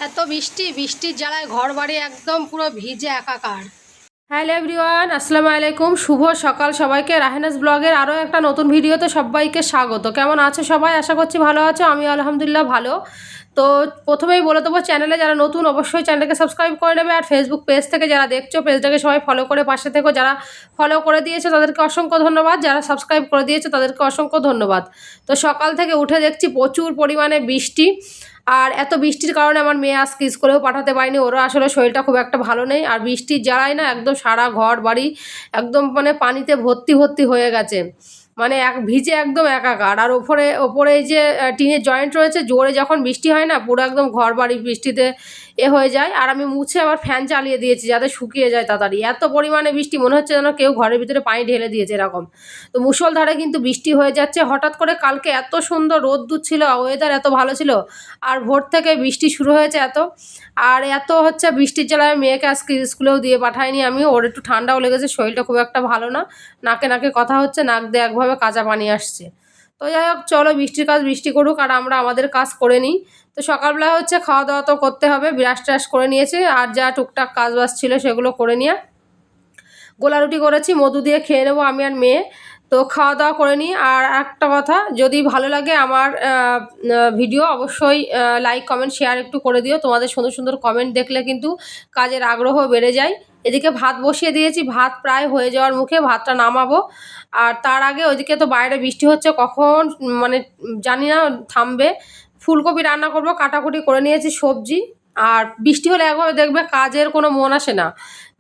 এত বৃষ্টি, বৃষ্টির জ্বালায় ঘর বাড়ি একদম পুরো ভিজে একাকার। হ্যালো এভরিওয়ান, আসসালামু আলাইকুম। শুভ সকাল সবাইকে। রাহেনাস ব্লগের আরও একটা নতুন ভিডিওতে সবাইকে স্বাগত। কেমন আছো সবাই? আশা করছি ভালো আছো। আমি আলহামদুলিল্লাহ ভালো। তো প্রথমেই বলে দেবো, চ্যানেলে যারা নতুন অবশ্যই চ্যানেলকে সাবস্ক্রাইব করে নেবে, আর ফেসবুক পেজ থেকে যারা দেখছো পেজটাকে সবাই ফলো করে পাশে থেকো। যারা ফলো করে দিয়েছো তাদেরকে অসংখ্য ধন্যবাদ, যারা সাবস্ক্রাইব করে দিয়েছো তাদেরকে অসংখ্য ধন্যবাদ। তো সকাল থেকে উঠে দেখছি প্রচুর পরিমাণে বৃষ্টি, আর এত বৃষ্টির কারণে আমার মেয়ে আজকে স্কুলেও পাঠাতে পারিনি। ওরও আসলে শরীরটা খুব একটা ভালো নেই, আর বৃষ্টির জ্বালায় না একদম সারা ঘর বাড়ি একদম মানে পানিতে ভর্তি ভর্তি হয়ে গেছে, মানে এক ভিজে একদম একাকার। আর ওপরে ওপরে এই যে টিনের জয়েন্ট রয়েছে, জোরে যখন বৃষ্টি হয় না পুরো একদম ঘর বাড়ি বৃষ্টিতে হয়ে যায়। আর আমি মুছে আবার ফ্যান চালিয়ে দিয়েছি যাতে শুকিয়ে যায় তাড়াতাড়ি। এত পরিমাণে বৃষ্টি মনে হচ্ছে যেন কেউ ঘরের ভিতরে পানি ঢেলে দিয়েছে এরকম। তো মুষলধারে কিন্তু বৃষ্টি হয়ে যাচ্ছে হঠাৎ করে। কালকে এত সুন্দর রোদ্দুর ছিল, ওয়েদার এত ভালো ছিল, আর ভোর থেকে বৃষ্টি শুরু হয়েছে এত। আর এত হচ্ছে বৃষ্টির জ্বালায় মেয়েকে আজকে স্কুলেও দিয়ে পাঠাইনি আমি। ওর একটু ঠান্ডাও লেগেছে, শরীরটা খুব একটা ভালো না, নাকে নাকে কথা হচ্ছে, নাক দিয়ে একভাবে কাঁচা পানি আসছে। তো যাই হোক, চলো বৃষ্টির কাজ বৃষ্টি করুক, আর আমরা আমাদের কাজ করে নিই। তো সকালবেলা হচ্ছে খাওয়া দাওয়া তো করতে হবে, ব্রাশ ট্রাশ করে নিয়েছি, আর যা টুকটাক কাজ বাজ ছিল সেগুলো করে নিয়ে গোলা রুটি করেছি, মধু দিয়ে খেয়ে নেবো আমি আর মেয়ে। তো খাওয়া দাওয়া করে নিই। আর একটা কথা, যদি ভালো লাগে আমার ভিডিও অবশ্যই লাইক কমেন্ট শেয়ার একটু করে দিও। তোমাদের সুন্দর সুন্দর কমেন্ট দেখলে কিন্তু কাজের আগ্রহ বেড়ে যায়। এদিকে ভাত বসিয়ে দিয়েছি, ভাত প্রায় হয়ে যাওয়ার মুখে, ভাতটা নামাবো। আর তার আগে ওইদিকে তো বাইরে বৃষ্টি হচ্ছে, কখন মানে জানি না থামবে। ফুলকপি রান্না করব, কাটাকুটি করে নিয়েছি সবজি। আর বৃষ্টি হলে একভাবে দেখবে কাজের কোনো মন আসে না,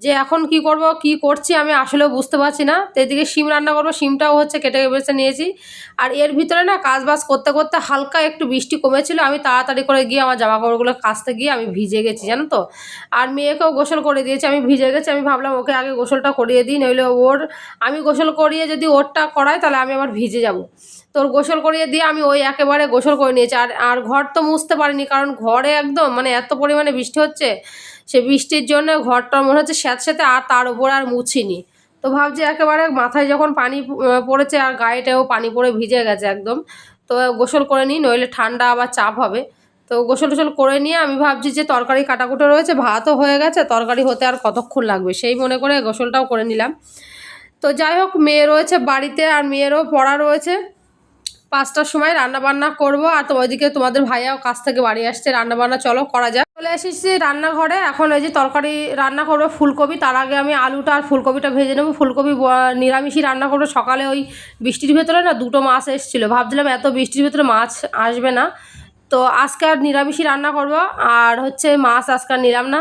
যে এখন কি করব কি করছি আমি আসলেও বুঝতে পারছি না। তো এদিকে শিম রান্না করবো, শিমটাও হচ্ছে কেটে বেছে নিয়েছি। আর এর ভিতরে না কাজ বাজ করতে করতে হালকা একটু বৃষ্টি কমেছিল, আমি তাড়াতাড়ি করে গিয়ে আমার জামা কাপড়গুলো কাচতে গিয়ে আমি ভিজে গেছি জানো তো। আর মেয়েকেও গোসল করে দিয়েছি, আমি ভিজে গেছি। আমি ভাবলাম ওকে আগে গোসলটা করিয়ে দিই, নইলে ওর আমি গোসল করিয়ে যদি ওরটা করাই তাহলে আমি আবার ভিজে যাব। তোর গোসল করিয়ে দিয়ে আমি ওই একেবারে গোসল করে নিয়েছি। আর আর ঘর তো মুছতে পারিনি, কারণ ঘরে একদম মানে এত পরিমাণে বৃষ্টি হচ্ছে, সে বৃষ্টির জন্য ঘরটা মনে হচ্ছে স্যাঁতস্যাঁতে, আর তার উপর আর মুছিনি। তো ভাবছি একেবারে মাথায় যখন পানি পড়েছে আর গায়েতেও পানি পড়ে ভিজে গেছে একদম, তো গোসল করে নিই, নইলে ঠান্ডা আবার চাপ হবে। তো গোসল টোসল করে নিয়ে আমি ভাবছি যে তরকারি কাটাকুটো রয়েছে, ভাতও হয়ে গেছে, তরকারি হতে আর কতক্ষণ লাগবে সেই মনে করে গোসলটাও করে নিলাম। তো যাই হোক, মেয়ে রয়েছে বাড়িতে, আর মেয়েরও পড়া রয়েছে। 5টার সময় রান্নাবান্না করবো। আর তো ওইদিকে তোমাদের ভাইয়াও কাছ থেকে বাড়ি আসছে, রান্নাবান্না চলো করা যাক। চলে এসেছি রান্নাঘরে, এখন এই যে তরকারি রান্না করবো ফুলকপি। তার আগে আমি আলুটা আর ফুলকপিটা ভেজে নেবো। ফুলকপি নিরামিষই রান্না করবো। সকালে ওই বৃষ্টির ভেতরে না দুটো মাছ এসেছিলো, ভাবছিলাম এত বৃষ্টির ভেতরে মাছ আসবে না, তো আজকে আর নিরামিষই রান্না করবো। আর হচ্ছে মাছ আজকে আর নিলাম না,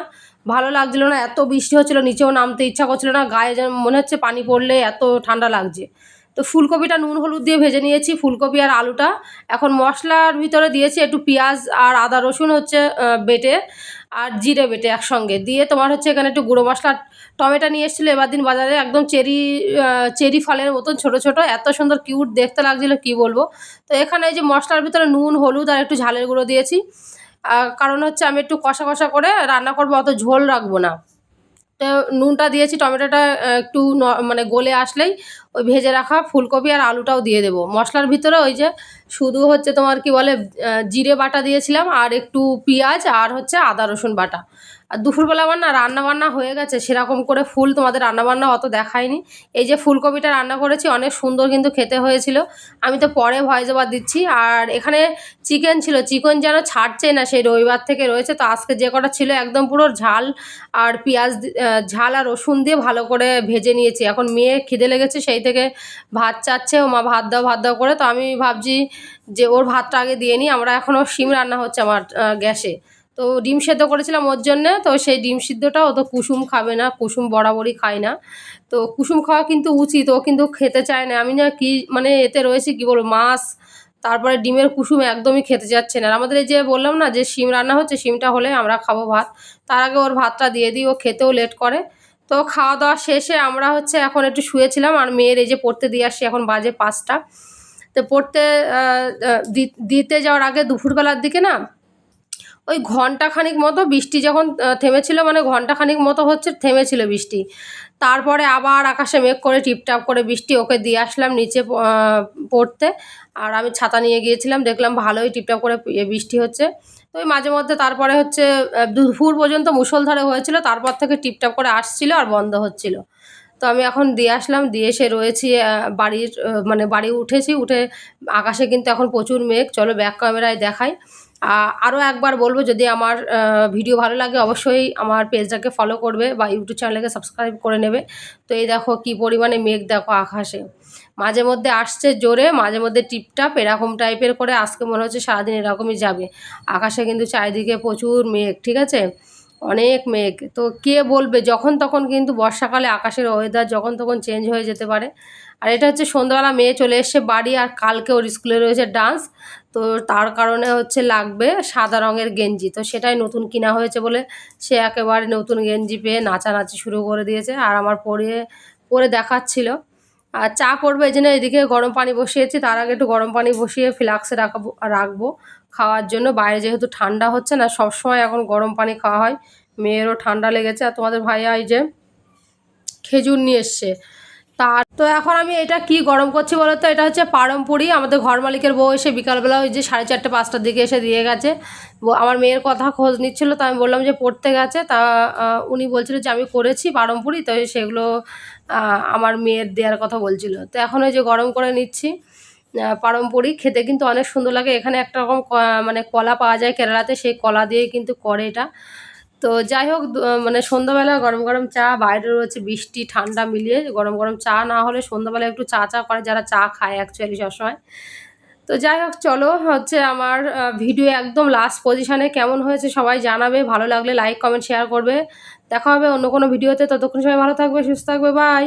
ভালো লাগছিলো না, এত বৃষ্টি হচ্ছিলো, নিচেও নামতে ইচ্ছা করছিলো না, গায়ে যেন মনে হচ্ছে পানি পড়লে এত ঠান্ডা লাগছে। তো ফুলকপিটা নুন হলুদ দিয়ে ভেজে নিয়েছি, ফুলকপি আর আলুটা। এখন মশলার ভিতরে দিয়েছি একটু পেঁয়াজ আর আদা রসুন হচ্ছে বেটে, আর জিরে বেটে একসঙ্গে দিয়ে, তোমার হচ্ছে এখানে একটু গুঁড়ো মশলা। টমেটো নিয়ে এসেছিলো এবার দিন বাজারে, একদম চেরি ফলের মতন ছোট ছোট, এত সুন্দর কিউট দেখতে লাগছিলো কি বলবো। তো এখানে এই যে মশলার ভিতরে নুন হলুদ আর একটু ঝালের গুঁড়ো দিয়েছি, কারণ হচ্ছে আমি একটু কষা কষা করে রান্না করবো, অত ঝোল রাখবো না। তো নুনটা দিয়েছি, টমেটোটা একটু মানে গলে আসলেই ওই ভেজে রাখা ফুলকপি আর আলুটাও দিয়ে দেবো মশলার ভিতরে। ওই যে শুধু হচ্ছে তোমার কি বলে জিরে বাটা দিয়েছিলাম, আর একটু পেঁয়াজ আর হচ্ছে আদা রসুন বাটা। আর দুপুরবেলা আমার না রান্নাবান্না হয়ে গেছে, সেরকম করে ফুল তোমাদের রান্নাবান্না অত দেখায়নি। এই যে ফুলকপিটা রান্না করেছি, অনেক সুন্দর কিন্তু খেতে হয়েছিল। আমি তো পরে ভয়েস ওভার দিচ্ছি। আর এখানে চিকেন ছিল, চিকেন যেন ছাড়ছে না, সেই রবিবার থেকে রয়েছে। তো আজকে যে কটা ছিল একদম পুরো ঝাল আর পেঁয়াজ ঝাল আর রসুন দিয়ে ভালো করে ভেজে নিয়েছি। এখন মেয়ে খিদে লেগেছে, সেই থেকে ভাত চাচ্ছে, ও মা ভাত দাও ভাত দাও করে। তো আমি ভাবছি যে ওর ভাতটা আগে দিয়ে নিই। আমরা এখনও শিম রান্না হচ্ছে আমার গ্যাসে। তো ডিম সেদ্ধ করেছিলাম ওর জন্যে, তো সেই ডিম সিদ্ধটা ও তো কুসুম খাবে না, কুসুম বরাবরই খায় না। তো কুসুম খাওয়া কিন্তু উচিত, ও কিন্তু খেতে চায় না। আমি না কি মানে এতে রয়েছে কি বলবো, মাছ তারপরে ডিমের কুসুম একদমই খেতে যাচ্ছে না। আর আমাদের এই যে বললাম না যে শিম রান্না হচ্ছে, শিমটা হলে আমরা খাবো ভাত। তার আগে ওর ভাতটা দিয়ে দিই, ও খেতেও লেট করে। তো খাওয়া দাওয়া শেষে আমরা হচ্ছে এখন একটু শুয়েছিলাম, আর মেয়ের এই যে পড়তে দিয়ে আসছি, এখন বাজে 5টা। তো পড়তে দিতে যাওয়ার আগে দুপুরবেলার দিকে না ওই ঘন্টাখানিক মতো বৃষ্টি যখন থেমেছিল, মানে ঘন্টাখানিক মতো হচ্ছে থেমেছিল বৃষ্টি, তারপরে আবার আকাশে মেঘ করে টিপটাপ করে বৃষ্টি, ওকে দিয়ে আসলাম নিচে পড়তে। আর আমি ছাতা নিয়ে গিয়েছিলাম, দেখলাম ভালোই টিপটাপ করে বৃষ্টি হচ্ছে। তো ওই মাঝে মধ্যে তারপরে হচ্ছে দুপুর পর্যন্ত মুষলধারে হয়েছিল, তারপর থেকে টিপটাপ করে আসছিল আর বন্ধ হচ্ছিল। তো আমি এখন দিয়ে আসলাম, দিয়ে এসে রয়েছি বাড়ির মানে বাড়ি উঠেছি, উঠে আকাশে কিন্তু এখন প্রচুর মেঘ। চলো ব্যাক ক্যামেরায় দেখাই। আরও একবার বলবো, যদি আমার ভিডিও ভালো লাগে অবশ্যই আমার পেজটাকে ফলো করবে বা ইউটিউব চ্যানেলকে সাবস্ক্রাইব করে নেবে। তো এই দেখো কি পরিমাণে মেঘ দেখো আকাশে, মাঝে মধ্যে আসছে জোরে, মাঝে মধ্যে টিপটাপ এরকম টাইপের করে। আজকে মনে হচ্ছে সারাদিন এরকমই যাবে। আকাশে কিন্তু চারিদিকে প্রচুর মেঘ, ঠিক আছে, অনেক মেঘ। তো কে বলবে, যখন তখন কিন্তু বর্ষাকালে আকাশের ওয়েদার যখন তখন চেঞ্জ হয়ে যেতে পারে। আর এটা হচ্ছে সন্ধ্যাবেলা মেয়ে চলে এসছে বাড়ি, আর কালকে ওর স্কুলে রয়েছে ডান্স। তো তার কারণে হচ্ছে লাগবে সাদা রঙের গেঞ্জি, তো সেটাই নতুন কিনা হয়েছে বলে সে একেবারে নতুন গেঞ্জি পেয়ে নাচানাচি শুরু করে দিয়েছে, আর আমার পরে পরে দেখাচ্ছিল। আর চা করবো, এই জন্য এদিকে গরম পানি বসিয়েছি। তার আগে একটু গরম পানি বসিয়ে ফ্লাক্সে রাখবো খাওয়ার জন্য। বাইরে যেহেতু ঠান্ডা হচ্ছে না, সবসময় এখন গরম পানি খাওয়া হয়। মেয়েরও ঠান্ডা লেগেছে। আর তোমাদের ভাইয়া এই যে খেজুর নিয়ে এসছে। তো এখন আমি এটা কি গরম করছি বলো তো, এটা হচ্ছে পারমপুরি। আমাদের ঘর মালিকের বউ এসে বিকালবেলা ওই যে 4:30-5টার দিকে এসে দিয়ে গেছে। আমার মেয়ের কথা খোঁজ নিচ্ছিল, তো আমি বললাম যে পড়তে গেছে। তা উনি বলছিল যে আমি করেছি পারমপুরি, তো সেগুলো আমার মেয়ের দেওয়ার কথা বলছিল। তো এখন ওই যে গরম করে নিচ্ছি পারমপুরি। খেতে কিন্তু অনেক সুন্দর লাগে। এখানে একটা রকম মানে কলা পাওয়া যায় কেরালাতে, সেই কলা দিয়েই কিন্তু করে এটা। তো যাই হোক, মানে সন্ধ্যাবেলা গরম গরম চা, বাইরে রয়েছে বৃষ্টি ঠান্ডা মিলিয়ে গরম গরম চা না হলে সন্ধ্যাবেলা একটু চা চা করে যারা চা খায় অ্যাকচুয়ালি সবসময়। তো যাই হোক, চলো হচ্ছে আমার ভিডিও একদম লাস্ট পজিশানে কেমন হয়েছে সবাই জানাবে। ভালো লাগলে লাইক কমেন্ট শেয়ার করবে। দেখা হবে অন্য কোনো ভিডিওতে। ততক্ষণ সবাই ভালো থাকবে, সুস্থ থাকবে, বাই।